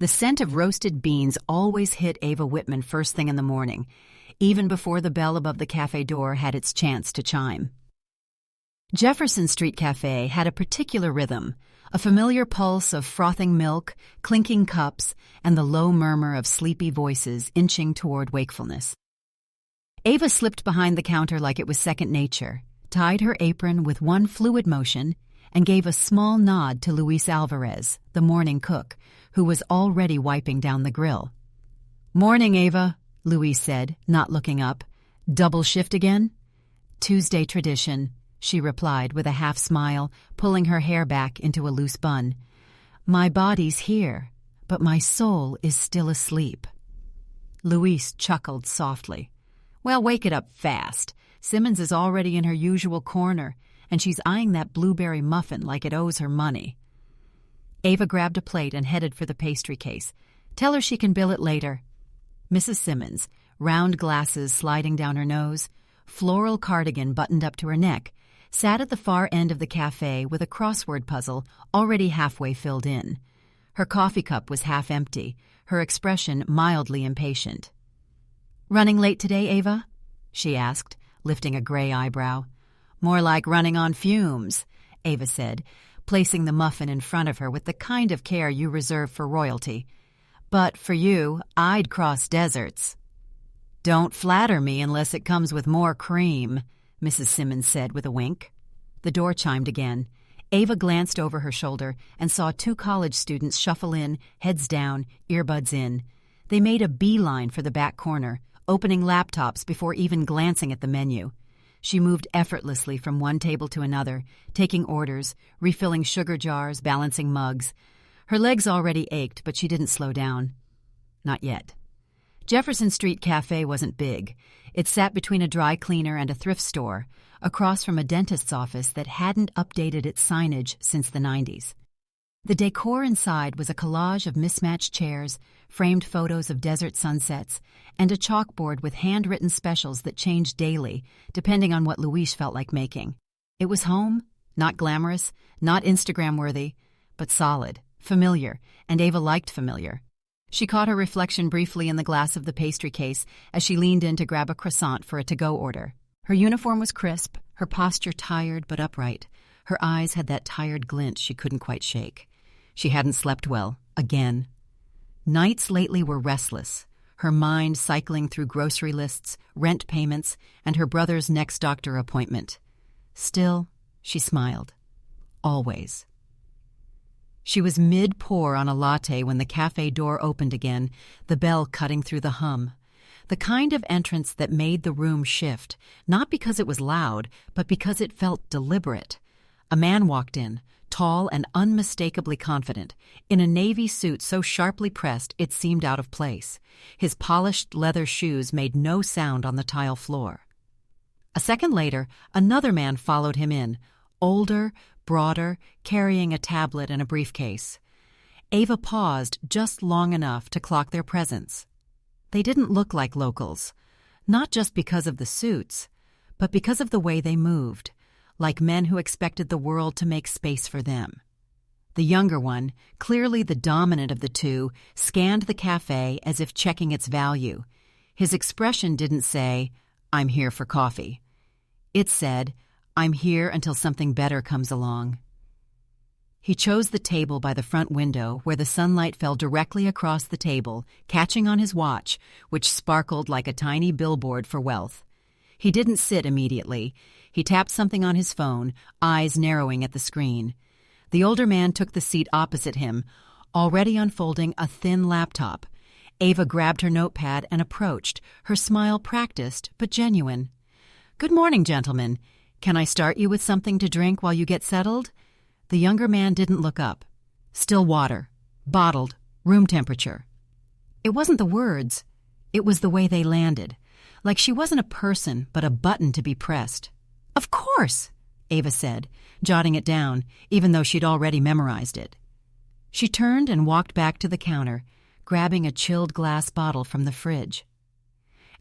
The scent of roasted beans always hit Ava Whitman first thing in the morning, even before the bell above the cafe door had its chance to chime. Jefferson Street Cafe had a particular rhythm, a familiar pulse of frothing milk, clinking cups, and the low murmur of sleepy voices inching toward wakefulness. Ava slipped behind the counter like it was second nature, tied her apron with one fluid motion, and gave a small nod to Luis Alvarez, the morning cook, who was already wiping down the grill. "Morning, Ava," Luis said, not looking up. "Double shift again?" "Tuesday tradition," she replied with a half-smile, pulling her hair back into a loose bun. "My body's here, but my soul is still asleep." Luis chuckled softly. "Well, wake it up fast. Simmons is already in her usual corner, and she's eyeing that blueberry muffin like it owes her money." Ava grabbed a plate and headed for the pastry case. "Tell her she can bill it later." Mrs. Simmons, round glasses sliding down her nose, floral cardigan buttoned up to her neck, sat at the far end of the cafe with a crossword puzzle already halfway filled in. Her coffee cup was half empty, her expression mildly impatient. "Running late today, Ava?" she asked, lifting a gray eyebrow. "More like running on fumes," Ava said, placing the muffin in front of her with the kind of care you reserve for royalty. "But for you, I'd cross deserts." "Don't flatter me unless it comes with more cream," Mrs. Simmons said with a wink. The door chimed again. Ava glanced over her shoulder and saw two college students shuffle in, heads down, earbuds in. They made a beeline for the back corner, opening laptops before even glancing at the menu. She moved effortlessly from one table to another, taking orders, refilling sugar jars, balancing mugs. Her legs already ached, but she didn't slow down. Not yet. Jefferson Street Cafe wasn't big. It sat between a dry cleaner and a thrift store, across from a dentist's office that hadn't updated its signage since the 90s. The decor inside was a collage of mismatched chairs, framed photos of desert sunsets, and a chalkboard with handwritten specials that changed daily, depending on what Luis felt like making. It was home, not glamorous, not Instagram-worthy, but solid, familiar, and Ava liked familiar. She caught her reflection briefly in the glass of the pastry case as she leaned in to grab a croissant for a to-go order. Her uniform was crisp, her posture tired but upright. Her eyes had that tired glint she couldn't quite shake. She hadn't slept well, again. Nights lately were restless, her mind cycling through grocery lists, rent payments, and her brother's next doctor appointment. Still, she smiled. Always. She was mid-pour on a latte when the cafe door opened again, the bell cutting through the hum. The kind of entrance that made the room shift, not because it was loud, but because it felt deliberate. A man walked in, tall and unmistakably confident, in a navy suit so sharply pressed it seemed out of place. His polished leather shoes made no sound on the tile floor. A second later, another man followed him in, older, broader, carrying a tablet and a briefcase. Ava paused just long enough to clock their presence. They didn't look like locals, not just because of the suits, but because of the way they moved, like men who expected the world to make space for them. The younger one, clearly the dominant of the two, scanned the cafe as if checking its value. His expression didn't say, "I'm here for coffee." It said, "I'm here until something better comes along." He chose the table by the front window where the sunlight fell directly across the table, catching on his watch, which sparkled like a tiny billboard for wealth. He didn't sit immediately. He tapped something on his phone, eyes narrowing at the screen. The older man took the seat opposite him, already unfolding a thin laptop. Ava grabbed her notepad and approached, her smile practiced but genuine. "Good morning, gentlemen. Can I start you with something to drink while you get settled?" The younger man didn't look up. "Still water. Bottled. Room temperature." It wasn't the words. It was the way they landed. Like she wasn't a person, but a button to be pressed. "Of course," Ava said, jotting it down, even though she'd already memorized it. She turned and walked back to the counter, grabbing a chilled glass bottle from the fridge.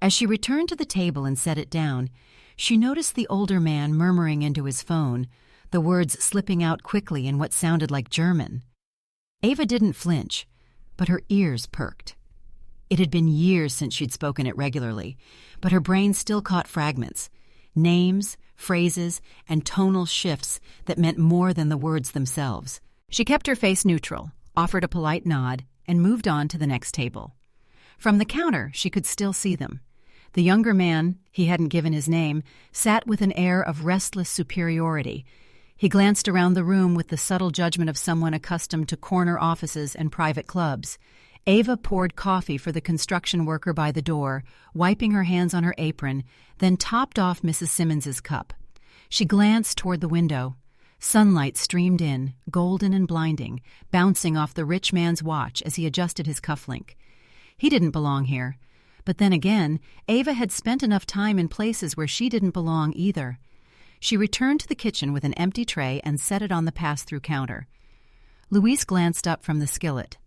As she returned to the table and set it down, she noticed the older man murmuring into his phone, the words slipping out quickly in what sounded like German. Ava didn't flinch. but her ears perked. It had been years since she'd spoken it regularly, but her brain still caught fragments, names, phrases, and tonal shifts that meant more than the words themselves. She kept her face neutral, offered a polite nod, and moved on to the next table. From the counter, she could still see them. The younger man, he hadn't given his name, sat with an air of restless superiority. He glanced around the room with the subtle judgment of someone accustomed to corner offices and private clubs. Ava poured coffee for the construction worker by the door, wiping her hands on her apron, then topped off Mrs. Simmons's cup. She glanced toward the window. Sunlight streamed in, golden and blinding, bouncing off the rich man's watch as he adjusted his cufflink. He didn't belong here. But then again, Ava had spent enough time in places where she didn't belong either. She returned to the kitchen with an empty tray and set it on the pass-through counter. Louise glanced up from the skillet.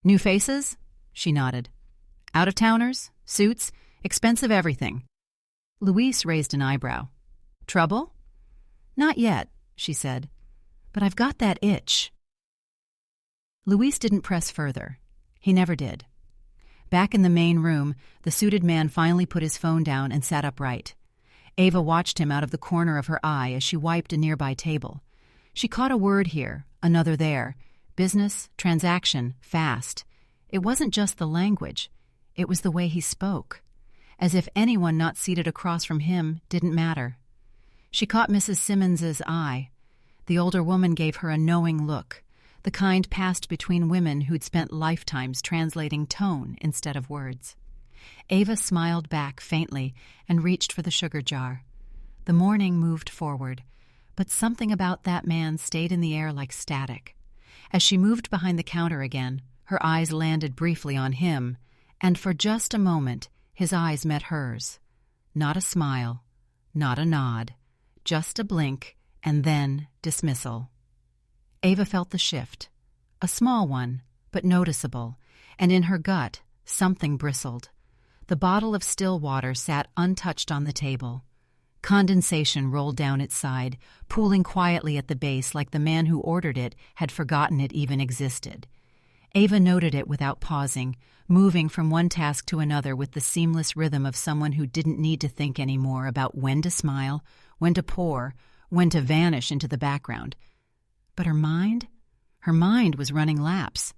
"New faces?" She nodded. "Out-of-towners? Suits? Expensive everything." Louise raised an eyebrow. "Trouble?" "Not yet," she said. "But I've got that itch." Louise didn't press further. He never did. Back in the main room, the suited man finally put his phone down and sat upright. Ava watched him out of the corner of her eye as she wiped a nearby table. She caught a word here, another there. Business, transaction, fast. It wasn't just the language. It was the way he spoke. As if anyone not seated across from him didn't matter. She caught Mrs. Simmons's eye. The older woman gave her a knowing look, the kind passed between women who'd spent lifetimes translating tone instead of words. Ava smiled back faintly and reached for the sugar jar. The morning moved forward, but something about that man stayed in the air like static. As she moved behind the counter again, her eyes landed briefly on him, and for just a moment his eyes met hers. Not a smile, not a nod, just a blink, and then dismissal. Ava felt the shift, a small one, but noticeable, and in her gut something bristled. The bottle of still water sat untouched on the table. Condensation rolled down its side, pooling quietly at the base like the man who ordered it had forgotten it even existed. Ava noted it without pausing, moving from one task to another with the seamless rhythm of someone who didn't need to think anymore about when to smile, when to pour, when to vanish into the background. But her mind was running laps.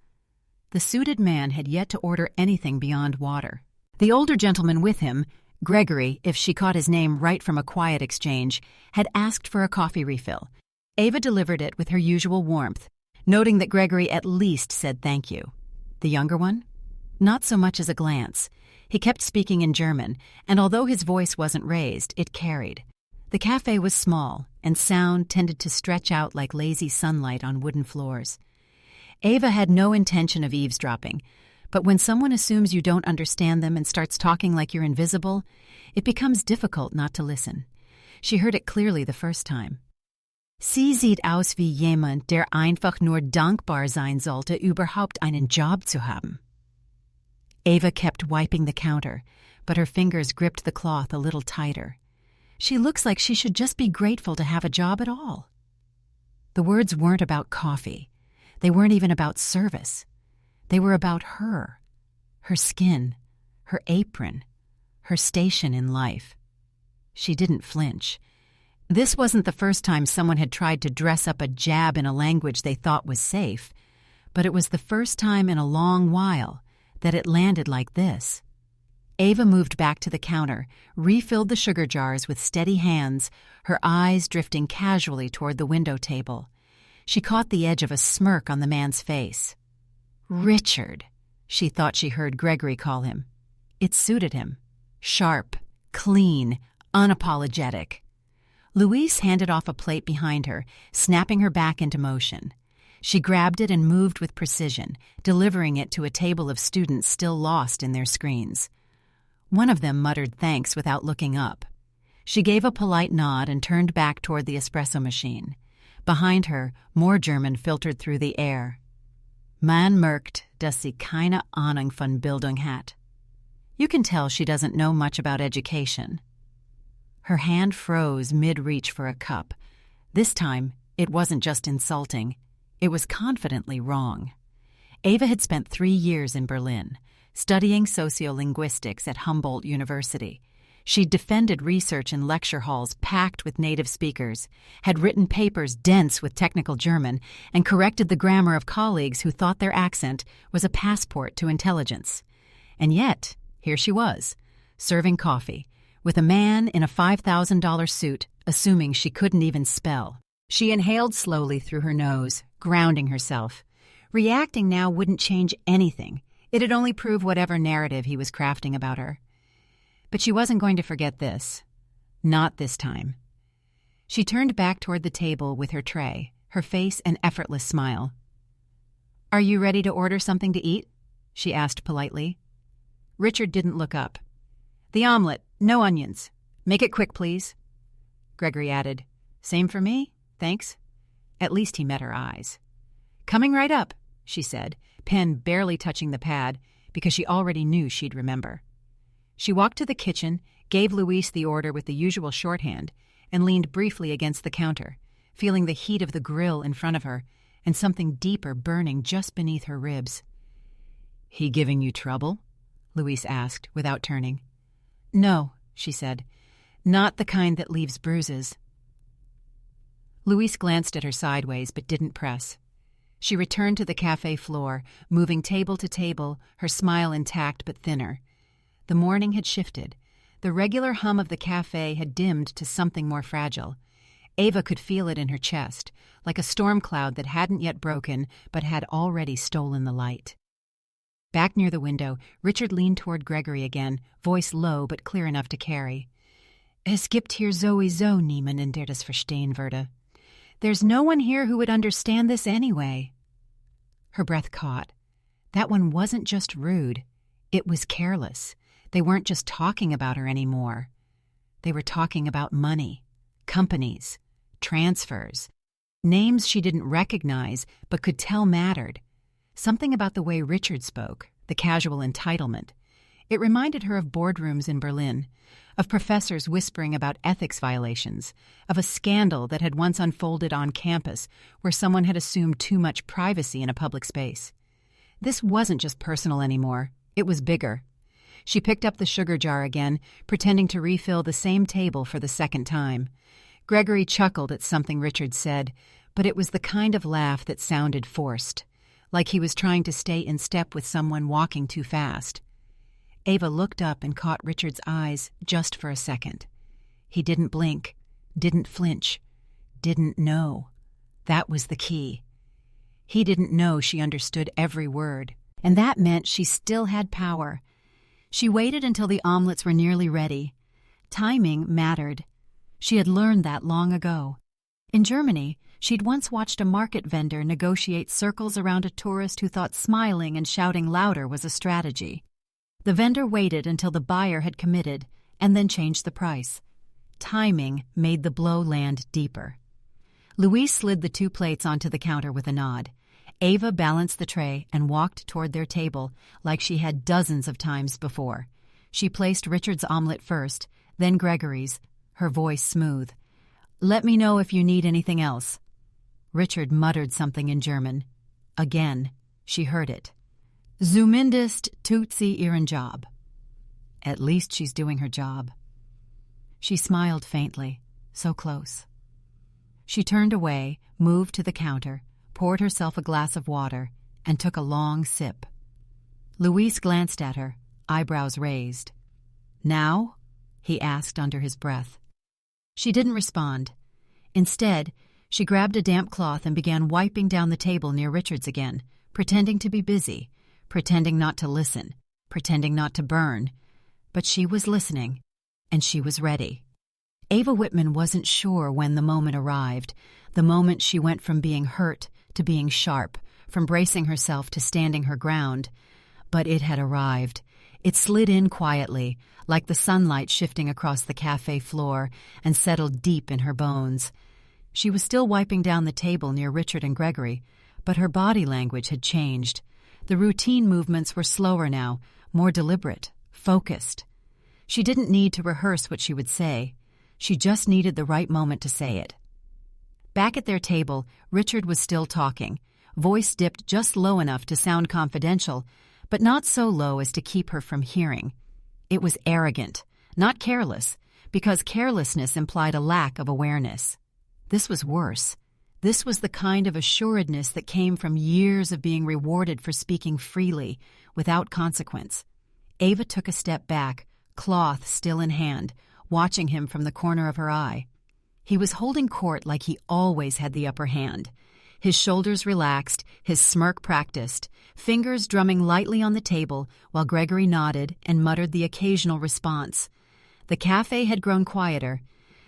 The suited man had yet to order anything beyond water. The older gentleman with him, Gregory, if she caught his name right from a quiet exchange, had asked for a coffee refill. Ava delivered it with her usual warmth, noting that Gregory at least said thank you. The younger one? Not so much as a glance. He kept speaking in German, and although his voice wasn't raised, it carried. The cafe was small, and sound tended to stretch out like lazy sunlight on wooden floors. Ava had no intention of eavesdropping, but when someone assumes you don't understand them and starts talking like you're invisible, it becomes difficult not to listen. She heard it clearly the first time. Sie sieht aus wie jemand, der einfach nur dankbar sein sollte, überhaupt einen Job zu haben. Ava kept wiping the counter, but her fingers gripped the cloth a little tighter. She looks like she should just be grateful to have a job at all. The words weren't about coffee. They weren't even about service. They were about her skin, her apron, her station in life. She didn't flinch. This wasn't the first time someone had tried to dress up a jab in a language they thought was safe, but it was the first time in a long while that it landed like this. Ava moved back to the counter, refilled the sugar jars with steady hands, her eyes drifting casually toward the window table. She caught the edge of a smirk on the man's face. Richard, she thought she heard Gregory call him. It suited him. Sharp, clean, unapologetic. Louise handed off a plate behind her, snapping her back into motion. She grabbed it and moved with precision, delivering it to a table of students still lost in their screens. One of them muttered thanks without looking up. She gave a polite nod and turned back toward the espresso machine. Behind her, more German filtered through the air. Man merkt, dass sie keine Ahnung von Bildung hat. You can tell she doesn't know much about education. Her hand froze mid-reach for a cup. This time, it wasn't just insulting. It was confidently wrong. Ava had spent 3 years in Berlin, studying sociolinguistics at Humboldt University. She'd defended research in lecture halls packed with native speakers, had written papers dense with technical German, and corrected the grammar of colleagues who thought their accent was a passport to intelligence. And yet, here she was, serving coffee, with a man in a $5,000 suit, assuming she couldn't even spell. She inhaled slowly through her nose, grounding herself. Reacting now wouldn't change anything. It'd only prove whatever narrative he was crafting about her. But she wasn't going to forget this. Not this time. She turned back toward the table with her tray, her face an effortless smile. "Are you ready to order something to eat?" she asked politely. Richard didn't look up. "The omelet, no onions. Make it quick, please." Gregory added, "Same for me, thanks." At least he met her eyes. "Coming right up," she said, pen barely touching the pad, because she already knew she'd remember. She walked to the kitchen, gave Luis the order with the usual shorthand, and leaned briefly against the counter, feeling the heat of the grill in front of her and something deeper burning just beneath her ribs. "He giving you trouble?" Luis asked, without turning. "No," she said. "Not the kind that leaves bruises." Luis glanced at her sideways but didn't press. She returned to the cafe floor, moving table to table, her smile intact but thinner. The morning had shifted. The regular hum of the cafe had dimmed to something more fragile. Ava could feel it in her chest, like a storm cloud that hadn't yet broken but had already stolen the light. Back near the window, Richard leaned toward Gregory again, voice low but clear enough to carry. "Es gibt hier sowieso niemanden, der das verstehen würde. There's no one here who would understand this anyway." Her breath caught. That one wasn't just rude. It was careless. They weren't just talking about her anymore. They were talking about money, companies, transfers, names she didn't recognize but could tell mattered. Something about the way Richard spoke, the casual entitlement. It reminded her of boardrooms in Berlin, of professors whispering about ethics violations, of a scandal that had once unfolded on campus where someone had assumed too much privacy in a public space. This wasn't just personal anymore. It was bigger. She picked up the sugar jar again, pretending to refill the same table for the second time. Gregory chuckled at something Richard said, but it was the kind of laugh that sounded forced, like he was trying to stay in step with someone walking too fast. Ava looked up and caught Richard's eyes just for a second. He didn't blink, didn't flinch, didn't know. That was the key. He didn't know she understood every word, and that meant she still had power. She waited until the omelets were nearly ready. Timing mattered. She had learned that long ago. In Germany, she'd once watched a market vendor negotiate circles around a tourist who thought smiling and shouting louder was a strategy. The vendor waited until the buyer had committed and then changed the price. Timing made the blow land deeper. Luis slid the 2 plates onto the counter with a nod. Ava balanced the tray and walked toward their table like she had dozens of times before. She placed Richard's omelet first, then Gregory's, her voice smooth. "Let me know if you need anything else." Richard muttered something in German. Again, she heard it. "Zumindest tut sie ihren Job." At least she's doing her job. She smiled faintly, so close. She turned away, moved to the counter, poured herself a glass of water, and took a long sip. Luis glanced at her, eyebrows raised. "Now?" he asked under his breath. She didn't respond. Instead, she grabbed a damp cloth and began wiping down the table near Richard's again, pretending to be busy, pretending not to listen, pretending not to burn. But she was listening, and she was ready. Ava Whitman wasn't sure when the moment arrived, the moment she went from being hurt to being sharp, from bracing herself to standing her ground. But it had arrived. It slid in quietly, like the sunlight shifting across the cafe floor, and settled deep in her bones. She was still wiping down the table near Richard and Gregory, but her body language had changed. The routine movements were slower now, more deliberate, focused. She didn't need to rehearse what she would say. She just needed the right moment to say it. Back at their table, Richard was still talking, voice dipped just low enough to sound confidential, but not so low as to keep her from hearing. It was arrogant, not careless, because carelessness implied a lack of awareness. This was worse. This was the kind of assuredness that came from years of being rewarded for speaking freely, without consequence. Ava took a step back, cloth still in hand, watching him from the corner of her eye. He was holding court like he always had the upper hand. His shoulders relaxed, his smirk practiced, fingers drumming lightly on the table while Gregory nodded and muttered the occasional response. The cafe had grown quieter.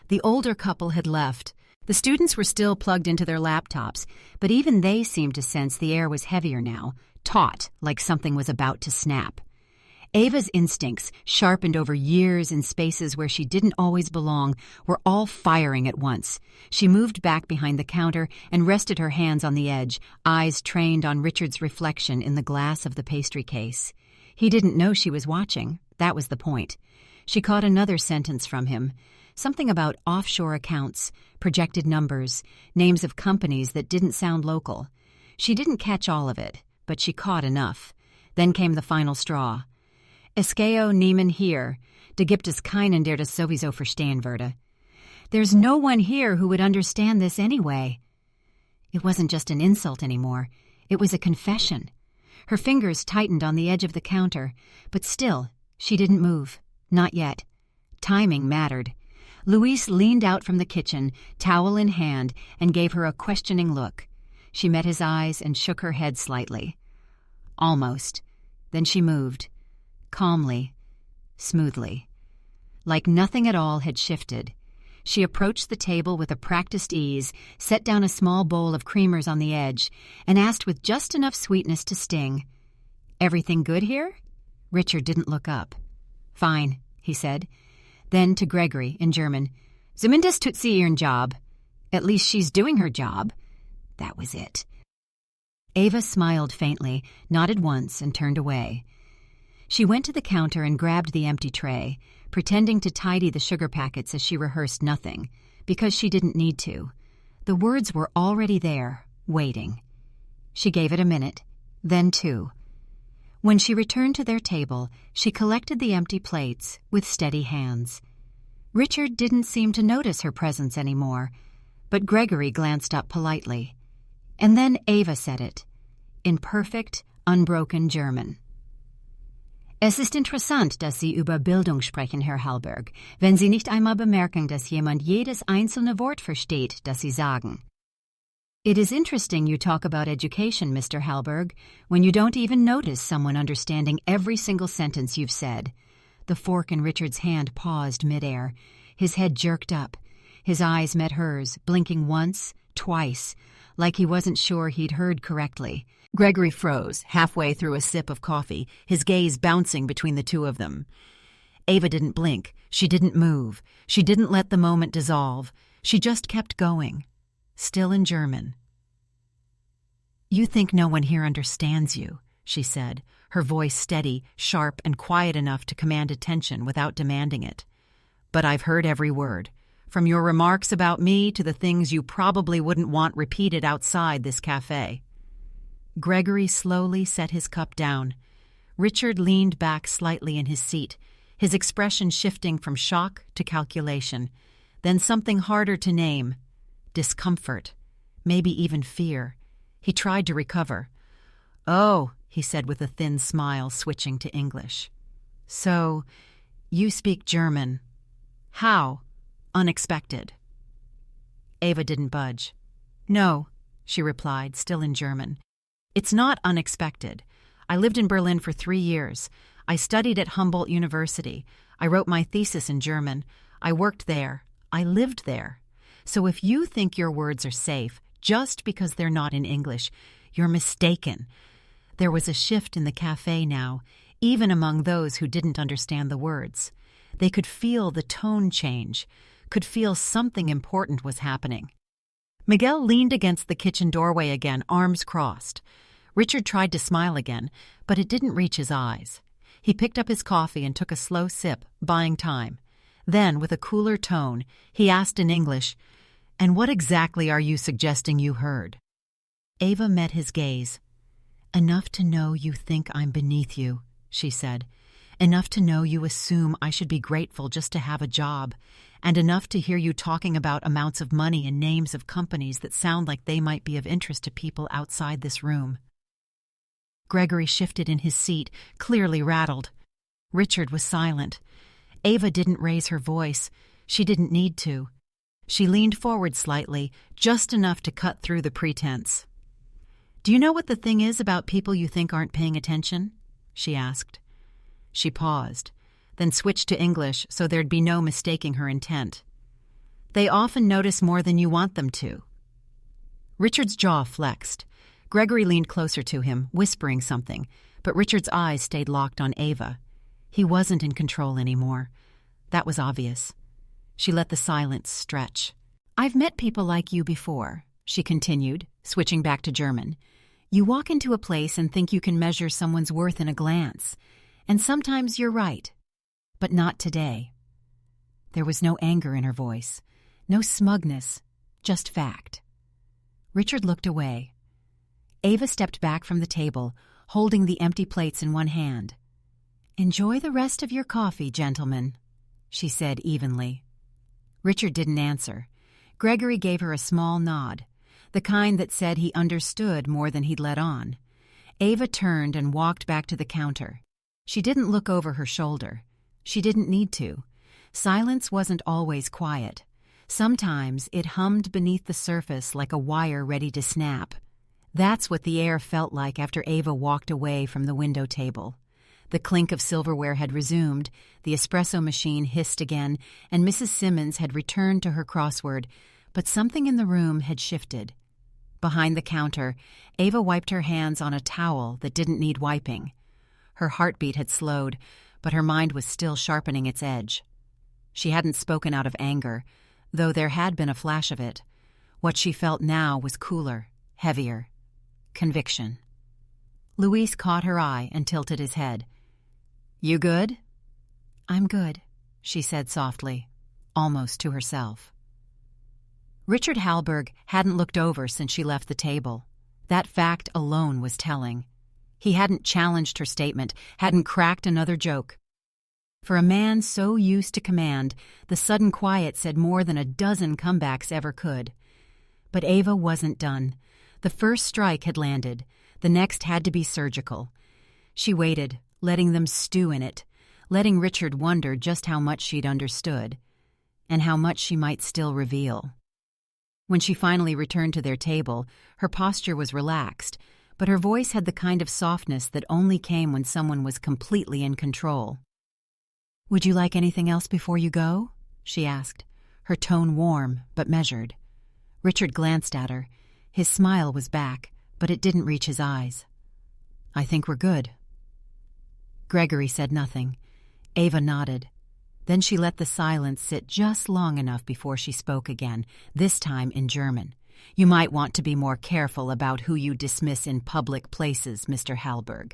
The older couple had left. The students were still plugged into their laptops, but even they seemed to sense the air was heavier now, taut, like something was about to snap. Ava's instincts, sharpened over years in spaces where she didn't always belong, were all firing at once. She moved back behind the counter and rested her hands on the edge, eyes trained on Richard's reflection in the glass of the pastry case. He didn't know she was watching. That was the point. She caught another sentence from him. Something about offshore accounts, projected numbers, names of companies that didn't sound local. She didn't catch all of it, but she caught enough. Then came the final straw. Es gehe niemand hier, da gibt es keinen, der das sowieso verstehen würde. There's no one here who would understand this anyway. It wasn't just an insult anymore. It was a confession. Her fingers tightened on the edge of the counter, but still, she didn't move. Not yet. Timing mattered. Luis leaned out from the kitchen, towel in hand, and gave her a questioning look. She met his eyes and shook her head slightly. Almost. Then she moved. Calmly, smoothly. Like nothing at all had shifted. She approached the table with a practiced ease, set down a small bowl of creamers on the edge, and asked with just enough sweetness to sting, "Everything good here?" Richard didn't look up. "Fine," he said. Then to Gregory in German, "Zumindest tut sie ihren Job." At least she's doing her job. That was it. Ava smiled faintly, nodded once, and turned away. She went to the counter and grabbed the empty tray, pretending to tidy the sugar packets as she rehearsed nothing, because she didn't need to. The words were already there, waiting. She gave it a minute, then 2. When she returned to their table, she collected the empty plates with steady hands. Richard didn't seem to notice her presence anymore, but Gregory glanced up politely. And then Ava said it, in perfect, unbroken German. Es ist interessant, dass Sie über Bildung sprechen, Herr Hallberg, wenn Sie nicht einmal bemerken, dass jemand jedes einzelne Wort versteht, das Sie sagen. It is interesting you talk about education, Mr. Hallberg, when you don't even notice someone understanding every single sentence you've said. The fork in Richard's hand paused midair. His head jerked up. His eyes met hers, blinking once, twice, like he wasn't sure he'd heard correctly. Gregory froze, halfway through a sip of coffee, his gaze bouncing between the two of them. Ava didn't blink. She didn't move. She didn't let the moment dissolve. She just kept going, still in German. "You think no one here understands you," she said, her voice steady, sharp, and quiet enough to command attention without demanding it. "But I've heard every word. From your remarks about me to the things you probably wouldn't want repeated outside this cafe." Gregory slowly set his cup down. Richard leaned back slightly in his seat, his expression shifting from shock to calculation, then something harder to name, discomfort, maybe even fear. He tried to recover. "Oh," he said with a thin smile, switching to English. "So, you speak German. How? Unexpected." Ava didn't budge. "No," she replied, still in German. "It's not unexpected. I lived in Berlin for 3 years. I studied at Humboldt University. I wrote my thesis in German. I worked there. I lived there. So if you think your words are safe just because they're not in English, you're mistaken." There was a shift in the cafe now, even among those who didn't understand the words. They could feel the tone change, could feel something important was happening. Miguel leaned against the kitchen doorway again, arms crossed. Richard tried to smile again, but it didn't reach his eyes. He picked up his coffee and took a slow sip, buying time. Then, with a cooler tone, he asked in English, "And what exactly are you suggesting you heard?" Ava met his gaze. "Enough to know you think I'm beneath you," she said. "Enough to know you assume I should be grateful just to have a job, and enough to hear you talking about amounts of money and names of companies that sound like they might be of interest to people outside this room." Gregory shifted in his seat, clearly rattled. Richard was silent. Ava didn't raise her voice. She didn't need to. She leaned forward slightly, just enough to cut through the pretense. "Do you know what the thing is about people you think aren't paying attention?" she asked. She paused, then switched to English so there'd be no mistaking her intent. "They often notice more than you want them to." Richard's jaw flexed. Gregory leaned closer to him, whispering something, but Richard's eyes stayed locked on Ava. He wasn't in control anymore. That was obvious. She let the silence stretch. "I've met people like you before," she continued, switching back to German. "You walk into a place and think you can measure someone's worth in a glance. And sometimes you're right. But not today." There was no anger in her voice, no smugness, just fact. Richard looked away. Ava stepped back from the table, holding the empty plates in one hand. "Enjoy the rest of your coffee, gentlemen," she said evenly. Richard didn't answer. Gregory gave her a small nod, the kind that said he understood more than he'd let on. Ava turned and walked back to the counter. She didn't look over her shoulder. She didn't need to. Silence wasn't always quiet. Sometimes it hummed beneath the surface like a wire ready to snap. That's what the air felt like after Ava walked away from the window table. The clink of silverware had resumed, the espresso machine hissed again, and Mrs. Simmons had returned to her crossword, but something in the room had shifted. Behind the counter, Ava wiped her hands on a towel that didn't need wiping. Her heartbeat had slowed, but her mind was still sharpening its edge. She hadn't spoken out of anger, though there had been a flash of it. What she felt now was cooler, heavier. Conviction. Luis caught her eye and tilted his head. "You good?" "I'm good," she said softly, almost to herself. Richard Hallberg hadn't looked over since she left the table. That fact alone was telling. He hadn't challenged her statement, hadn't cracked another joke. For a man so used to command, the sudden quiet said more than a dozen comebacks ever could. But Ava wasn't done. The first strike had landed. The next had to be surgical. She waited, letting them stew in it, letting Richard wonder just how much she'd understood, and how much she might still reveal. When she finally returned to their table, her posture was relaxed, but her voice had the kind of softness that only came when someone was completely in control. "Would you like anything else before you go?" she asked, her tone warm but measured. Richard glanced at her. His smile was back, but it didn't reach his eyes. "I think we're good." Gregory said nothing. Ava nodded. Then she let the silence sit just long enough before she spoke again, this time in German. "You might want to be more careful about who you dismiss in public places, Mr. Hallberg."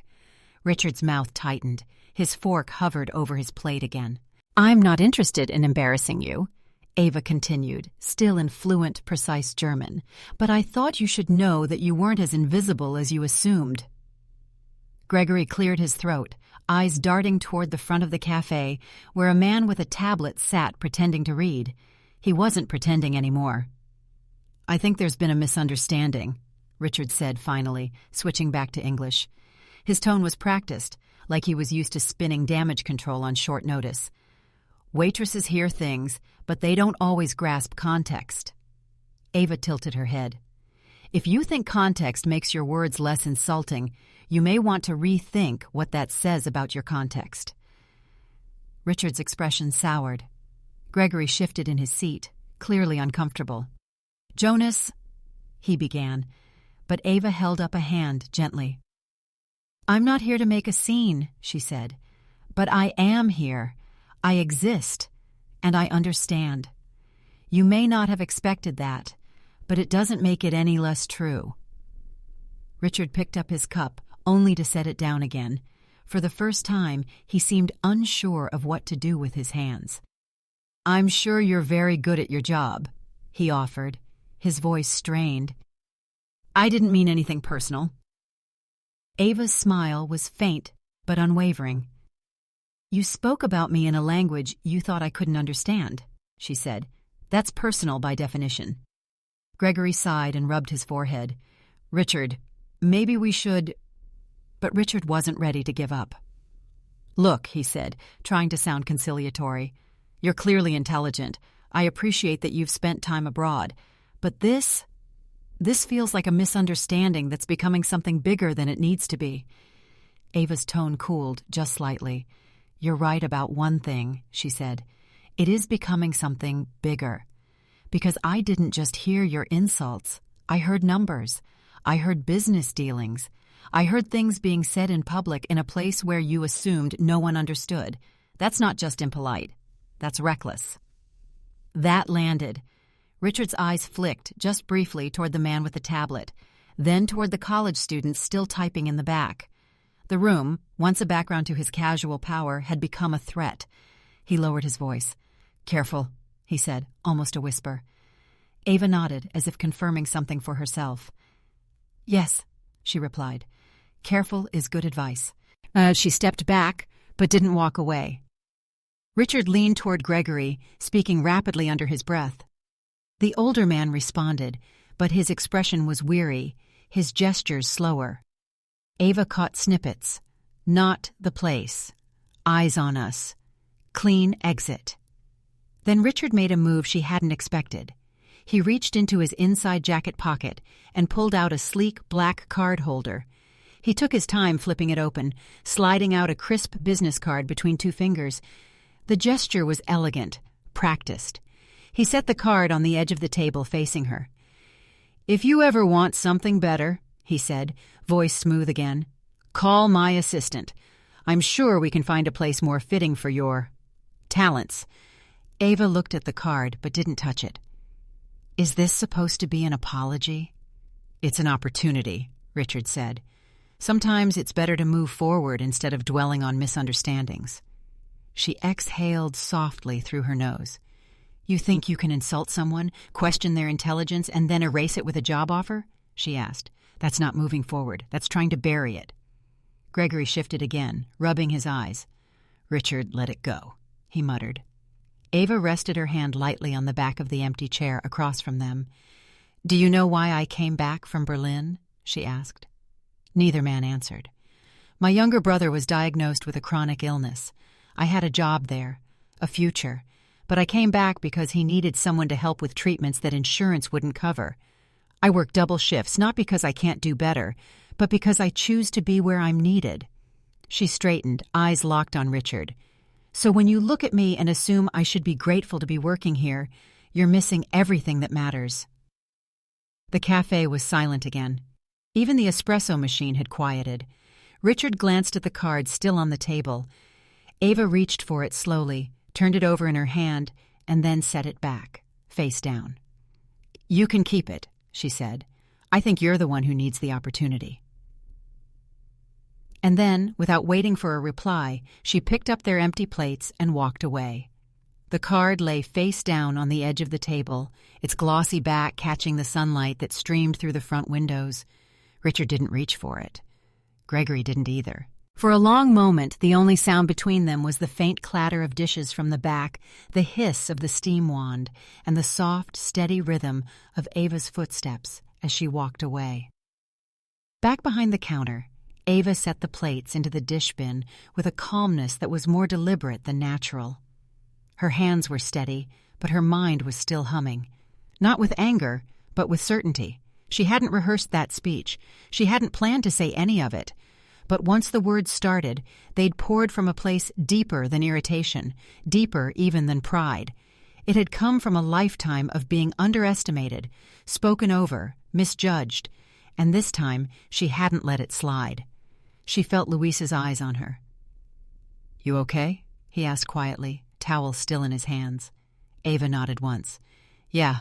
Richard's mouth tightened. His fork hovered over his plate again. "I'm not interested in embarrassing you," Ava continued, still in fluent, precise German, "but I thought you should know that you weren't as invisible as you assumed." Gregory cleared his throat, eyes darting toward the front of the café, where a man with a tablet sat pretending to read. He wasn't pretending anymore. "I think there's been a misunderstanding," Richard said finally, switching back to English. His tone was practiced, like he was used to spinning damage control on short notice. "Waitresses hear things, but they don't always grasp context." Ava tilted her head. "If you think context makes your words less insulting, you may want to rethink what that says about your context." Richard's expression soured. Gregory shifted in his seat, clearly uncomfortable. "Jonas," he began, but Ava held up a hand gently. "I'm not here to make a scene," she said, "but I am here. I exist, and I understand. You may not have expected that, but it doesn't make it any less true." Richard picked up his cup, only to set it down again. For the first time, he seemed unsure of what to do with his hands. "I'm sure you're very good at your job," he offered, his voice strained. I didn't mean anything personal. Ava's smile was faint but unwavering. You spoke about me in a language you thought I couldn't understand, she said. That's personal by definition. Gregory sighed and rubbed his forehead. Richard, maybe we should... But Richard wasn't ready to give up. Look, he said, trying to sound conciliatory. You're clearly intelligent. I appreciate that you've spent time abroad. But this feels like a misunderstanding that's becoming something bigger than it needs to be. Ava's tone cooled just slightly. You're right about one thing, she said. It is becoming something bigger. Because I didn't just hear your insults. I heard numbers. I heard business dealings. I heard things being said in public in a place where you assumed no one understood. That's not just impolite. That's reckless. That landed. Richard's eyes flicked just briefly toward the man with the tablet, then toward the college students still typing in the back. The room, once a background to his casual power, had become a threat. He lowered his voice. Careful, he said, almost a whisper. Ava nodded, as if confirming something for herself. Yes, she replied. Careful is good advice. She stepped back, but didn't walk away. Richard leaned toward Gregory, speaking rapidly under his breath. The older man responded, but his expression was weary, his gestures slower. Ava caught snippets. Not the place. Eyes on us. Clean exit. Then Richard made a move she hadn't expected. He reached into his inside jacket pocket and pulled out a sleek black card holder. He took his time flipping it open, sliding out a crisp business card between two fingers. The gesture was elegant, practiced. He set the card on the edge of the table facing her. If you ever want something better, he said, voice smooth again, call my assistant. I'm sure we can find a place more fitting for your talents. Ava looked at the card but didn't touch it. Is this supposed to be an apology? It's an opportunity, Richard said. Sometimes it's better to move forward instead of dwelling on misunderstandings. She exhaled softly through her nose. You think you can insult someone, question their intelligence, and then erase it with a job offer? She asked. That's not moving forward. That's trying to bury it. Gregory shifted again, rubbing his eyes. Richard, let it go, he muttered. Ava rested her hand lightly on the back of the empty chair across from them. Do you know why I came back from Berlin? She asked. Neither man answered. My younger brother was diagnosed with a chronic illness. I had a job there, a future, but I came back because he needed someone to help with treatments that insurance wouldn't cover. I work double shifts, not because I can't do better, but because I choose to be where I'm needed. She straightened, eyes locked on Richard. So when you look at me and assume I should be grateful to be working here, you're missing everything that matters. The cafe was silent again. Even the espresso machine had quieted. Richard glanced at the card still on the table. Ava reached for it slowly, turned it over in her hand, and then set it back, face down. You can keep it, she said. I think you're the one who needs the opportunity. And then, without waiting for a reply, she picked up their empty plates and walked away. The card lay face down on the edge of the table, its glossy back catching the sunlight that streamed through the front windows. Richard didn't reach for it. Gregory didn't either. For a long moment, the only sound between them was the faint clatter of dishes from the back, the hiss of the steam wand, and the soft, steady rhythm of Ava's footsteps as she walked away. Back behind the counter, Ava set the plates into the dish bin with a calmness that was more deliberate than natural. Her hands were steady, but her mind was still humming. Not with anger, but with certainty. She hadn't rehearsed that speech. She hadn't planned to say any of it. But once the words started, they'd poured from a place deeper than irritation, deeper even than pride. It had come from a lifetime of being underestimated, spoken over, misjudged, and this time she hadn't let it slide. She felt Luis's eyes on her. You okay? He asked quietly, towel still in his hands. Ava nodded once. Yeah.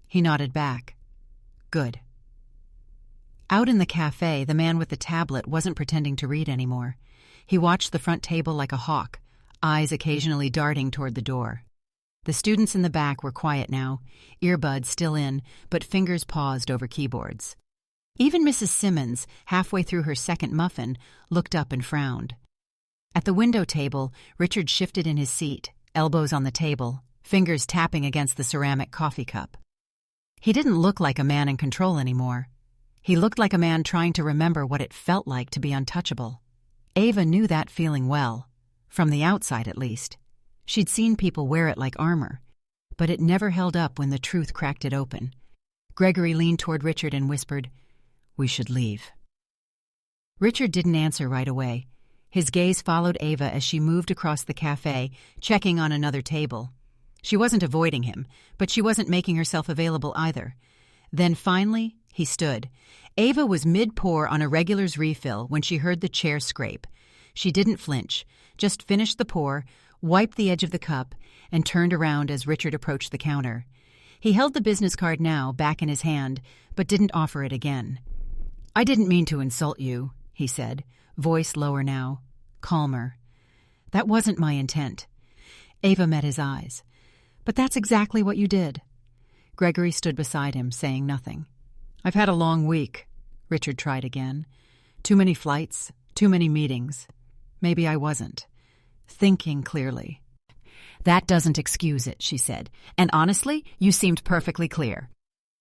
He nodded back. Good. Out in the cafe, the man with the tablet wasn't pretending to read anymore. He watched the front table like a hawk, eyes occasionally darting toward the door. The students in the back were quiet now, earbuds still in, but fingers paused over keyboards. Even Mrs. Simmons, halfway through her second muffin, looked up and frowned. At the window table, Richard shifted in his seat, elbows on the table, fingers tapping against the ceramic coffee cup. He didn't look like a man in control anymore. He looked like a man trying to remember what it felt like to be untouchable. Ava knew that feeling well, from the outside at least. She'd seen people wear it like armor, but it never held up when the truth cracked it open. Gregory leaned toward Richard and whispered, "We should leave." Richard didn't answer right away. His gaze followed Ava as she moved across the café, checking on another table. She wasn't avoiding him, but she wasn't making herself available either. Then finally, he stood. Ava was mid-pour on a regular's refill when she heard the chair scrape. She didn't flinch, just finished the pour, wiped the edge of the cup, and turned around as Richard approached the counter. He held the business card now back in his hand, but didn't offer it again. "I didn't mean to insult you," he said, voice lower now, calmer. "That wasn't my intent." Ava met his eyes. "But that's exactly what you did." Gregory stood beside him, saying nothing. "I've had a long week," Richard tried again. "Too many flights, too many meetings. Maybe I wasn't thinking clearly." "That doesn't excuse it," she said. "And honestly, you seemed perfectly clear."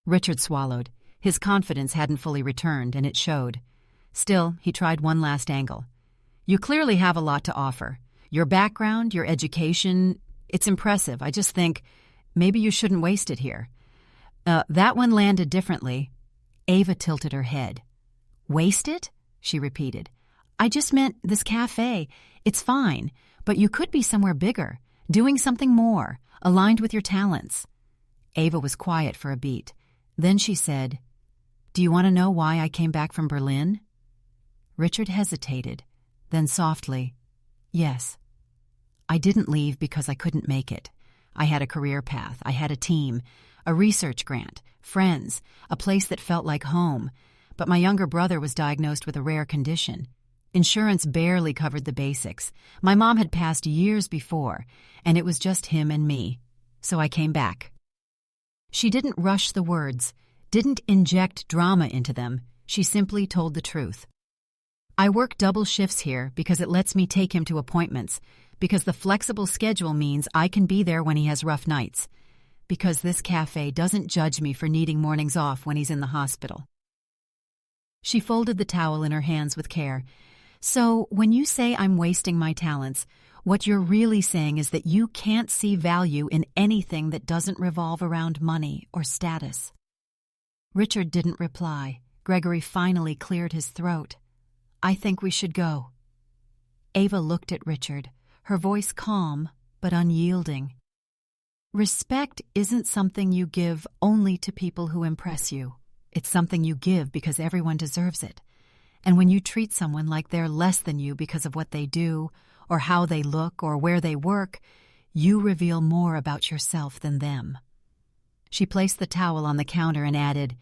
Richard swallowed. His confidence hadn't fully returned, and it showed. Still, he tried one last angle. "You clearly have a lot to offer. Your background, your education, it's impressive. I just think maybe you shouldn't waste it here." That one landed differently. Ava tilted her head. "Waste it?" she repeated. "I just meant this cafe. It's fine, but you could be somewhere bigger, doing something more, aligned with your talents." Ava was quiet for a beat. Then she said, "Do you want to know why I came back from Berlin?" Richard hesitated, then softly, "Yes. I didn't leave because I couldn't make it. I had a career path, I had a team, a research grant, friends, a place that felt like home. But my younger brother was diagnosed with a rare condition. Insurance barely covered the basics. My mom had passed years before, and it was just him and me. So I came back." She didn't rush the words, didn't inject drama into them. She simply told the truth. "I work double shifts here because it lets me take him to appointments, because the flexible schedule means I can be there when he has rough nights, because this cafe doesn't judge me for needing mornings off when he's in the hospital." She folded the towel in her hands with care. "So, when you say I'm wasting my talents, what you're really saying is that you can't see value in anything that doesn't revolve around money or status." Richard didn't reply. Gregory finally cleared his throat. "I think we should go." Ava looked at Richard, her voice calm but unyielding. "Respect isn't something you give only to people who impress you. It's something you give because everyone deserves it. And when you treat someone like they're less than you because of what they do, or how they look, or where they work, you reveal more about yourself than them." She placed the towel on the counter and added,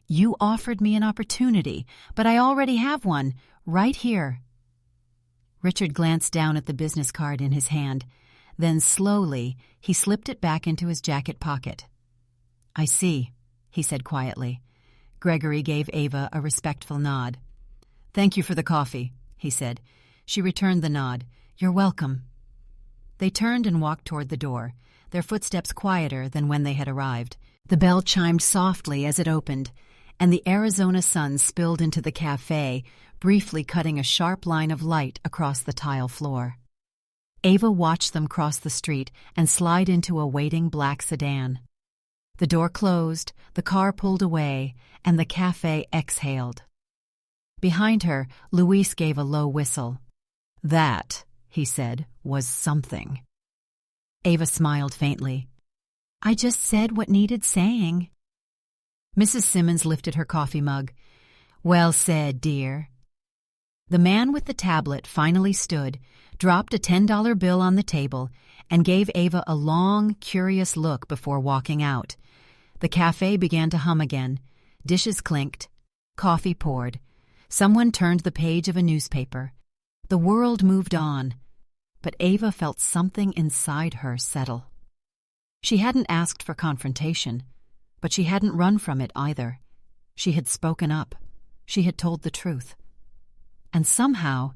"You offered me an opportunity, but I already have one, right here." Richard glanced down at the business card in his hand. Then slowly, he slipped it back into his jacket pocket. "I see," he said quietly. Gregory gave Ava a respectful nod. "Thank you for the coffee," he said. She returned the nod. "You're welcome." They turned and walked toward the door, their footsteps quieter than when they had arrived. The bell chimed softly as it opened, and the Arizona sun spilled into the cafe, briefly cutting a sharp line of light across the tile floor. Ava watched them cross the street and slide into a waiting black sedan. The door closed, the car pulled away, and the cafe exhaled. Behind her, Luis gave a low whistle. "That," he said, "was something." Ava smiled faintly. "I just said what needed saying." Mrs. Simmons lifted her coffee mug. "Well said, dear." The man with the tablet finally stood, dropped a $10 bill on the table, and gave Ava a long, curious look before walking out. The cafe began to hum again. Dishes clinked. Coffee poured. Someone turned the page of a newspaper. The world moved on, but Ava felt something inside her settle. She hadn't asked for confrontation, but she hadn't run from it either. She had spoken up. She had told the truth. And somehow,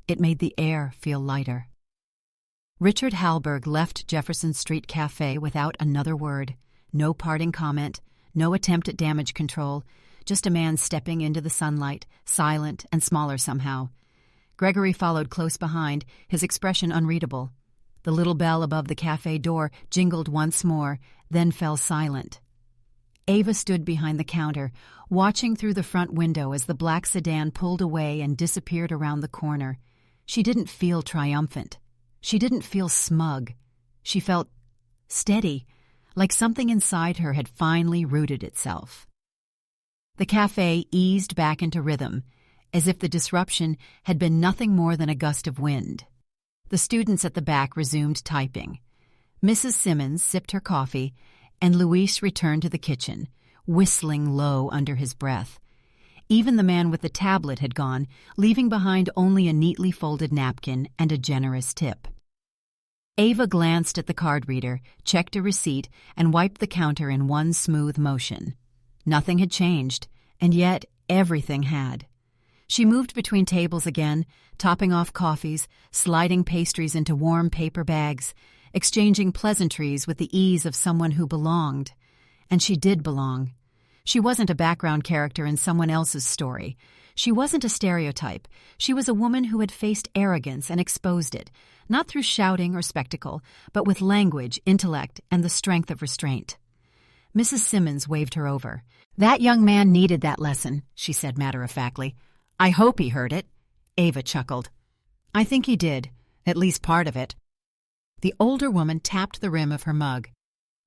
it made the air feel lighter. Richard Hallberg left Jefferson Street Café without another word. No parting comment, no attempt at damage control, just a man stepping into the sunlight, silent and smaller somehow. Gregory followed close behind, his expression unreadable. The little bell above the cafe door jingled once more, then fell silent. Ava stood behind the counter, watching through the front window as the black sedan pulled away and disappeared around the corner. She didn't feel triumphant. She didn't feel smug. She felt steady, like something inside her had finally rooted itself. The cafe eased back into rhythm, as if the disruption had been nothing more than a gust of wind. The students at the back resumed typing. Mrs. Simmons sipped her coffee, and Luis returned to the kitchen, whistling low under his breath. Even the man with the tablet had gone, leaving behind only a neatly folded napkin and a generous tip. Ava glanced at the card reader, checked a receipt, and wiped the counter in one smooth motion. Nothing had changed, and yet everything had. She moved between tables again, topping off coffees, sliding pastries into warm paper bags, exchanging pleasantries with the ease of someone who belonged. And she did belong. She wasn't a background character in someone else's story. She wasn't a stereotype. She was a woman who had faced arrogance and exposed it, not through shouting or spectacle, but with language, intellect, and the strength of restraint. Mrs. Simmons waved her over. "That young man needed that lesson," she said matter-of-factly. "I hope he heard it." Ava chuckled. "I think he did, at least part of it." The older woman tapped the rim of her mug.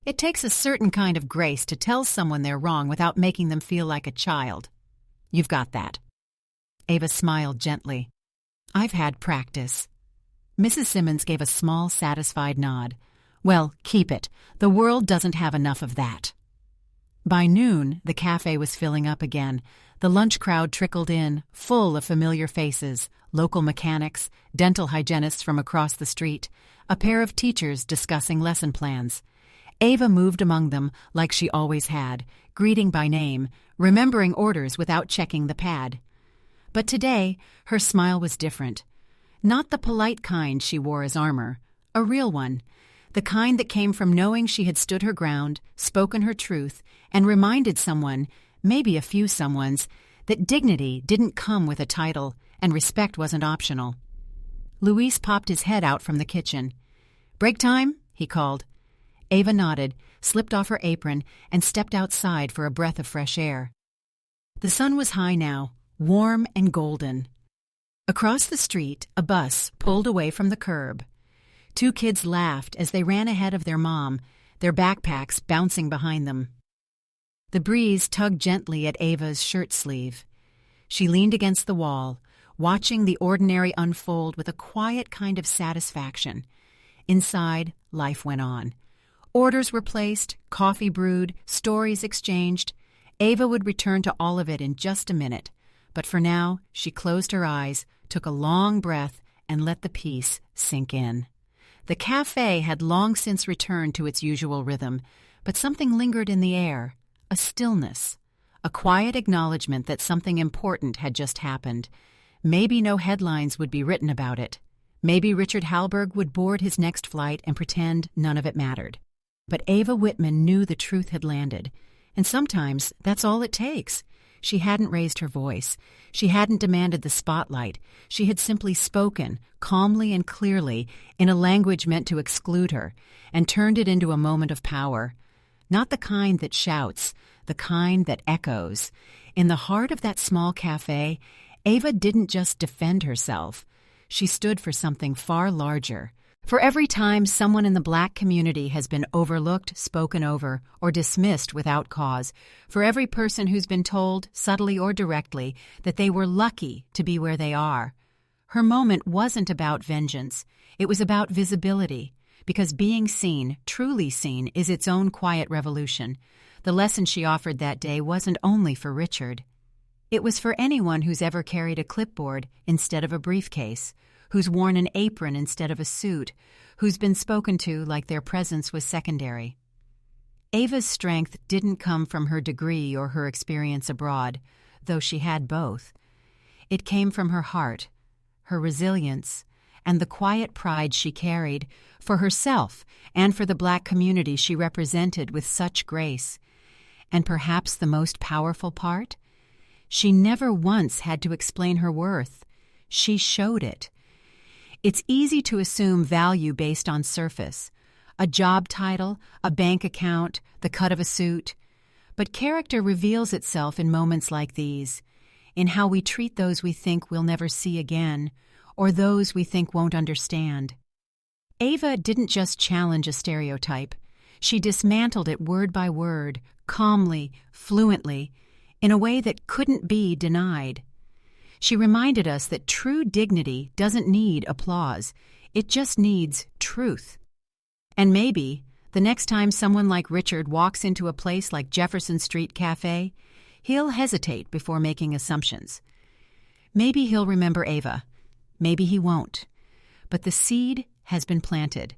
"It takes a certain kind of grace to tell someone they're wrong without making them feel like a child. You've got that." Ava smiled gently. "I've had practice." Mrs. Simmons gave a small, satisfied nod. "Well, keep it. The world doesn't have enough of that." By noon, the cafe was filling up again. The lunch crowd trickled in, full of familiar faces, local mechanics, dental hygienists from across the street, a pair of teachers discussing lesson plans. Ava moved among them like she always had, greeting by name, remembering orders without checking the pad. But today, her smile was different. Not the polite kind she wore as armor, a real one, the kind that came from knowing she had stood her ground, spoken her truth, and reminded someone, maybe a few someones, that dignity didn't come with a title and respect wasn't optional. Luis popped his head out from the kitchen. "Break time?" he called. Ava nodded, slipped off her apron, and stepped outside for a breath of fresh air. The sun was high now, warm and golden. Across the street, a bus pulled away from the curb. Two kids laughed as they ran ahead of their mom, their backpacks bouncing behind them. The breeze tugged gently at Ava's shirt sleeve. She leaned against the wall, watching the ordinary unfold with a quiet kind of satisfaction. Inside, life went on. Orders were placed, coffee brewed, stories exchanged. Ava would return to all of it in just a minute, but for now, she closed her eyes, took a long breath, and let the peace sink in. The cafe had long since returned to its usual rhythm, but something lingered in the air, a stillness, a quiet acknowledgement that something important had just happened. Maybe no headlines would be written about it. Maybe Richard Hallberg would board his next flight and pretend none of it mattered. But Ava Whitman knew the truth had landed, and sometimes that's all it takes. She hadn't raised her voice. She hadn't demanded the spotlight. She had simply spoken, calmly and clearly, in a language meant to exclude her, and turned it into a moment of power. Not the kind that shouts, the kind that echoes. In the heart of that small cafe, Ava didn't just defend herself. She stood for something far larger. For every time someone in the Black community has been overlooked, spoken over, or dismissed without cause, for every person who's been told, subtly or directly, that they were lucky to be where they are, her moment wasn't about vengeance. It was about visibility, because being seen, truly seen, is its own quiet revolution. The lesson she offered that day wasn't only for Richard. It was for anyone who's ever carried a clipboard instead of a briefcase, who's worn an apron instead of a suit, who's been spoken to like their presence was secondary. Ava's strength didn't come from her degree or her experience abroad. though she had both. It came from her heart, her resilience, and the quiet pride she carried for herself and for the Black community she represented with such grace. And perhaps the most powerful part? She never once had to explain her worth. She showed it. It's easy to assume value based on surface, a job title, a bank account, the cut of a suit. But character reveals itself in moments like these, in how we treat those we think we'll never see again, or those we think won't understand. Ava didn't just challenge a stereotype. She dismantled it word by word, calmly, fluently, in a way that couldn't be denied. She reminded us that true dignity doesn't need applause. It just needs truth. And maybe, the next time someone like Richard walks into a place like Jefferson Street Café, he'll hesitate before making assumptions. Maybe he'll remember Ava. Maybe he won't. But the seed has been planted.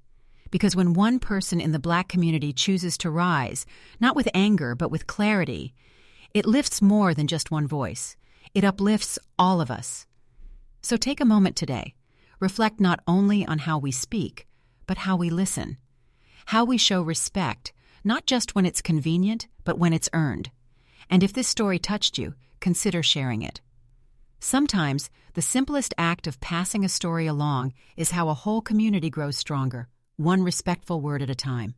Because when one person in the Black community chooses to rise, not with anger but with clarity, it lifts more than just one voice. It uplifts all of us. So take a moment today. Reflect not only on how we speak, but how we listen. How we show respect, not just when it's convenient, but when it's earned. And if this story touched you, consider sharing it. Sometimes, the simplest act of passing a story along is how a whole community grows stronger, one respectful word at a time.